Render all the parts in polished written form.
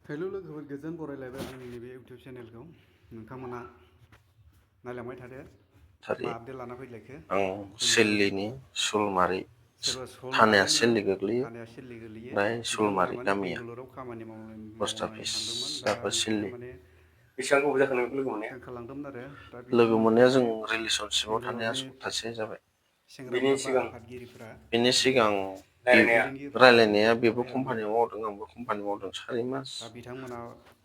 Hello लोगोफोर गोजोन बरायलायबाय आंनि नैबे इउटिउब चेनेलखौ नोंथांमोना नायलांबाय थादो मा आपडेट लाना फैलायखो आं सिल्लिनि सुलमारि सोरबा थानाया सलमारि सिल्लि गोग्लैयो थानाया सिल्लि गोलैयो ओमफ्राय बिथांमोना सुलमारि माने गामिया बेंगालराव खामानि पस्ट मावनो थांदोंमोन दा अफिसाबो बिसोरो सिल्लि माने बेसेबां गोबाव जाखो नोंखौ लोगो मोननाया? थांखालांदोंमोन आरो दा लोगो बिथांमोनखौ मोननाया जों माने रिलेसनशिपआव थानाया बेंगालरनि सप्तासे जाबाय। बिनि सेंग्राफ्रा बा सिगां आफादगिरिफ्रा बेनि सिगां रायलायनाया दैदेनगिरिफ्रा रायलायनाया बेबो सोंखाबाय आरोना कम्पानियाव मावदों आंबो कम्पानियाव मावदों 4 मास दा बिथांमोना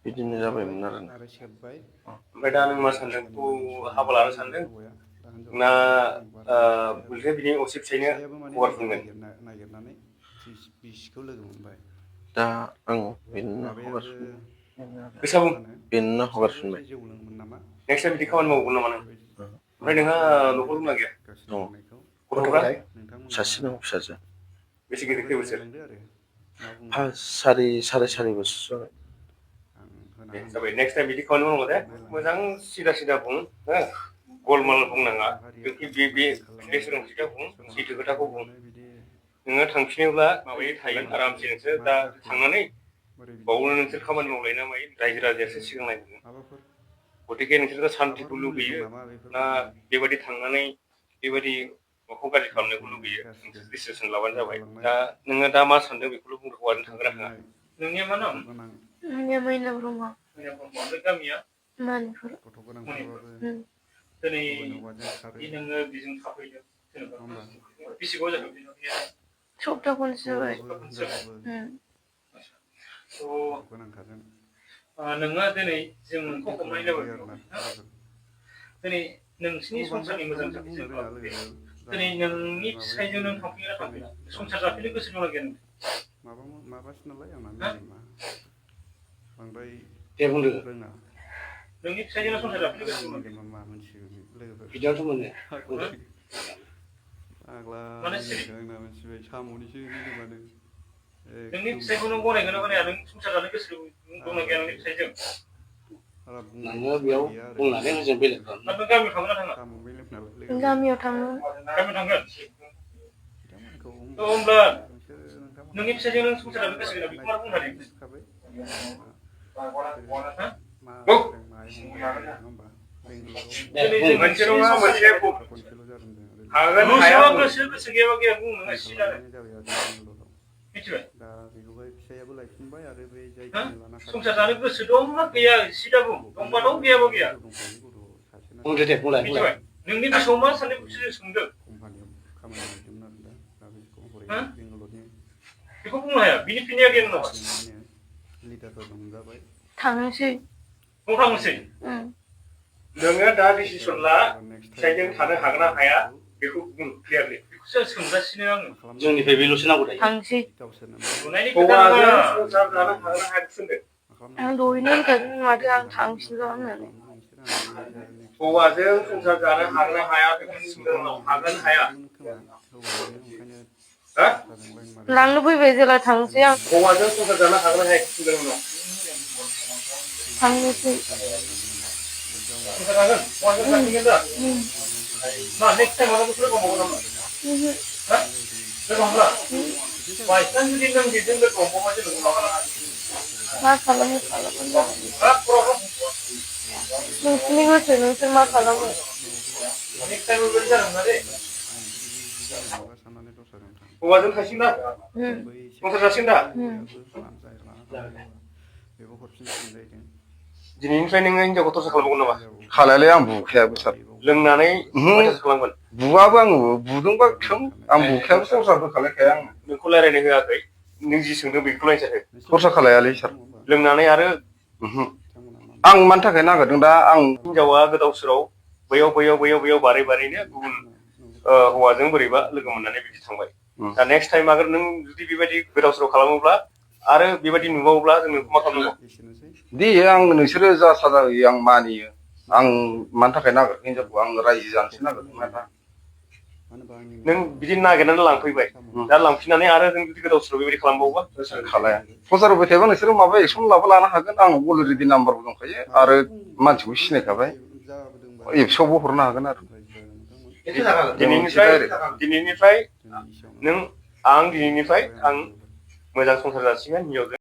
बिदिनो हमजाबाय जाबायमोन आरोना। आरो सेबबाय ओमफ्राय दा नों मा सानदों? खामानि बेखौ मावनो सुलु हाबा लानो मोनदोंमोन नालाय सानदों हौवाया दा ना हिनजावसाया माने आं बारा मिथिबाय आरो बिनिफ्राय बिनि असे फिसायनो फिसायाबो माने हगारफिनगोन? नागिरनानै बिसिखौ लोगो मोनबाय दा आं बेनो बाबायाबो हगारफिनबाय गोसा बुं। बेनो बिसिनाबो एसे हगारफिनबाय। जौ लोङोमोन नामा नेक्स्ट टाइम बिदि दा खामानि मावगोन नामा नों? बेबायदि ओमफ्राय नोंहा न'खर दंना गैया? गावसिनि दङ बुंनायखौ गथ'फ्रा नोंथांमोना सासे दं फिसाजो। बेसे गिदिर खै मबाइलाव बोसोर? नायलांदो आरो मा बुङो साराय नायलांदो सारि बोसोर जाबाय। आं होना दे जाबाय, होनोसै नेक्स्ट टाइम बिदि खामानि मावनांगौ दे। नायलांदो मोजां सिदा सिदा बुं हो, गलमाल बुंनाङा। बर' हारिया बे थांखालांबाय सोलोंथिखौ बुं, सोरबा सैथो खोथाखौ बुं। थांखांनानै बिदि नोङो थांफिनोब्ला माबायै थागोन आरामसे नोंसोर मा दा जाखो थांनानै बोरै बिदि बावनो जाखो नोंसोर खामानि मावलायना मायो रायजो राजायासो सिगां नायगोन। माबाफोर गतिके नोंसोरो माबाफोर सान्थिखौ मुलि दं लुगैयो नामा ना बेफोरबायदि बेबायदि थांनानै बेबायदि न'खौ गाज्रि खालामनायखौ लासैनो लुगैयो? गासिबो नोंसोर डिसिसन लाबानो जाबाय। जौगालांनाय दा नोङो दा मा सानदों बेखौल' बुंदो, हौवाजों थांगोन ना थाङा? जौगाखांनाय नोंनिया मा नाम? गथ' गोनां आंनिया मैना ब्रह्म। मैना ब्रह्म। ओमफ्राय गामिया? मानिपुर। गथ' गोनांफोरबाबो दिनै गुबुन हौवाजों खारो दि नोङो बेजों थाफैदों नङा जेनेबा होमबा बेसे गोबाव जाखो बिदिनो? सप्ता खनसे जाबाय। हौवाबाबो हिनजावबाबो गथ' गोनांखाजों नोङो दिनै जों नोंखौ हमनाय दोनखारलांजायो आरोना जाबाय। लोगोफोर दिनै नोंसिनि आंबो बांद्राय संसारनि एसेबां मोजांनि बिदि थाखाय बुंनो जों रोङा खालामगोन। लोगो जा दिनै नोंनि माबायाव फिसायजों नों आङो थांफिनगोन ना फोरमाय थांफिना? संसार जासिगोन जाफिननो गोसो दंना गैया नों? माबासो नालाय आंना हा? मेलेमा बांद्राय दे बुंदो। रोङा नोंनि फिसायजों संसार जाफिननो गोसो आंनि दंना गैया? मेलेमा मा मोनथिगोन लोगोफोर बिदियावथ' मोनो। फाग्ला माने मेलेमसो आंना मिथिबाय साम'निसो मेलेमानो नोंनि एकदम फिसायखौ नों गनायगोन ना गनाया? नों संसार जानो गोसो दंना गैया नोंनि फिसायजों? बारा नोङो बुंनायनि सम बेयाव गैया आरो बुंनानै होजों बेलेग खालाम। नों गामियाव थांगोन ना थाङा? साम' मेलेम नालाय लोगोफोर गामियाव थाङो। गामियाव थांगोन? बिथांमोनखौ थ' होमब्ला नोंसोरो नोंथांमोना नोंनि फिसायजों नों संसार जानो गोसो नुजोबखाबाय गैला बेखौ मानो बुंनो हादों? नायजोबखाबाय बिथांमोना हा? मा औ। जादों माहाय हमजादों नङा होमबा बेंगालराव दिनै जों मोनसे नङा मोनसे सप्ता खनसेल' जादों जोंहा हागोन रिलेसना हाया गोसो गैयाबा गैया बुं नोङो सिदा दोनखारलांजानाय जाबाय आरो बेंगालराव मिथिबाय? दा बेखौहाय फिसायाबो लायफिनबाय आरो बे हा? जायखौनो लाना संसार खारदोंमोन जानो गोसो दं ना गैया सिदा बुं। दंबा दं गैयाबा गैया। हिनजाव दंखायो गथ' सासेना बुंदो दे बुंलाय मिथिबाय? नोंनि गोसोआव मा सानदों बेखौसो सोंदों। कम्पानियाव खामानि मावहैदोंमोन आरो दा बेखौ हरै हा? बेंगालरनि बेखौ बुंनो हाया बिनि फिननाया गैया नोंनाव। जोंनिनो लिडारफोरजों हमजाबाय थांनोसै। न'आव थांनोसै? नोङो दा डिसिसन ला एबार नेक्स्ट टाइम फिसायजों थानो थाङोब्ला हागोन ना हाया बिसोरखौ बेखौ बुं क्लियारलि। बेखौसो सोंगासिनो आङो। मा खालामनांगौ जोंनिफ्राय बेल'सो नांगौ दायो। थांसै। गावसोरनो माने नुनायनि खोथा नङा। संसार जानो हागोन ना हाया बेखौसो होनदों। मा आं खालामनांगौ दहायनो होनखादों माथो आं थांगोन थांफिनगोन ना बन्द' होननानै। खालामनो नोंसोर आंनो बेबायदि आरो नेक्स्ट टाइम हौवाजों संसार रायलायबाय जानो थादो हागोन ना हाया बेखौसो सोंदों बिथांमोना उनाव बिदिनो हागोन हाया। बुंहरदोंमोन खोमा हौवायानो ओंखायनो हा? दस्राजों लाइन मारिदों लांनो फैबाय जेला थांसै आं। हौवाजों संसार जानो हागोन ना हाया बेखौसो सोंदों उनाव। थांनोसै। थांगोन आरोना गावनि संसार जागोन हौवाजों थाफिनगोन दा? हरनांगौ जाहैबाय मा नेक्स्ट टाइमाव नोंसोर लोगो हमबावगोन नामा? आरो हा? बिदिनो जाहैदों लोगो हमला? बिदि जाबाय आरो बायसान्स जुदि नों बेजों लोगो हमबावबा जेबो नङा मा जेरै मा सबायजों खालामो खालामबानो जाबाय। हा खर'खौ सबायजों नोंसिनि गोसो नोंसोर मा खालामो। न'आवबो नेक्स्ट टाइम बेबायदि जानो मोना दे। आंथ' बिदि जानाय नंला साननानै दस्राजों हौवाजों थांफिनबाय थांसिगोन दा? बै संसार जासिगोन दा? हौवायाबो जाय लाना थांनाय हौवा बेखौ हरफिनसिगोन जाहैदों दिनैनिफ्राय नोङो हिनजावखौ टर्चार खालामबावगोन नामा? हिनजावखौ खालायलाय आं बुखायाबो सार बाहैबावगोन लोंनानै हिनजावखौबो अयथासार खालामगोन? बुवाबो आङो बुदोंबा गारना थों दोनखानाय आं बुखायाबो संसारबो खालायखाया आङो नोंखौ रायज्लायनो होआखै नों जि सोंदों बेखौल' एन्सार हो। खरसा नोंसोरबो खालायालै लोगोफोर सार दङ होमबा लोंनानै आरो बिथांमोना मा आं बुङो मानि थाखाय नागिरदों दा आं हिनजावा गोदाव सोराव बैयाव बारै बारैनो गुबुन हौवाजों बोरैबा लोगो मोननानै बिदि थांबाय। दा नेक्स्ट टाइम आगोर नों जुदि बेबायदि गोदाव सोराव खालामोब्ला आरो बेबायदि नुबावोब्ला जों नोंखौ मा खालामनांगौ? एसेनोसै दे आं नोंसोरो जा साजा होयो आं मानियो आं मानि थाखाय नागिरदों हिनजावखौ आं रायजो जानोसो नागिरदों ना दा मानो होनबा आंनि नों न'खराव बिदि सासे नागिरनानै लांफैबाय साम'नि दा लांफिननानै आरो जों जुदि गोदाव सोराव बेबायदि खालामबावोबा खालाया जाहैबाय संसार होबाय थायोबा नोंसोरो माबा एक्सन लाबो लानो हागोन आंनाव अलरेडि नाम्बारबो दंखायो आरो माबाफोर मानसिखौ बुंफिननो गोसो सिनायखाबाय जाबोदोंबा एबसुआवबो हरनो हागोन आरो रायजो राजा नोंथांमोन बेयावनोसै डाइरेक्ट दिनैनिफ्राय दिनै एसेयावनो नों आं फोजोबनाय दिनैनिफ्राय जाबाय आं आंनि लोगोफोर मोजां संसार जासिगोन हिनजावजों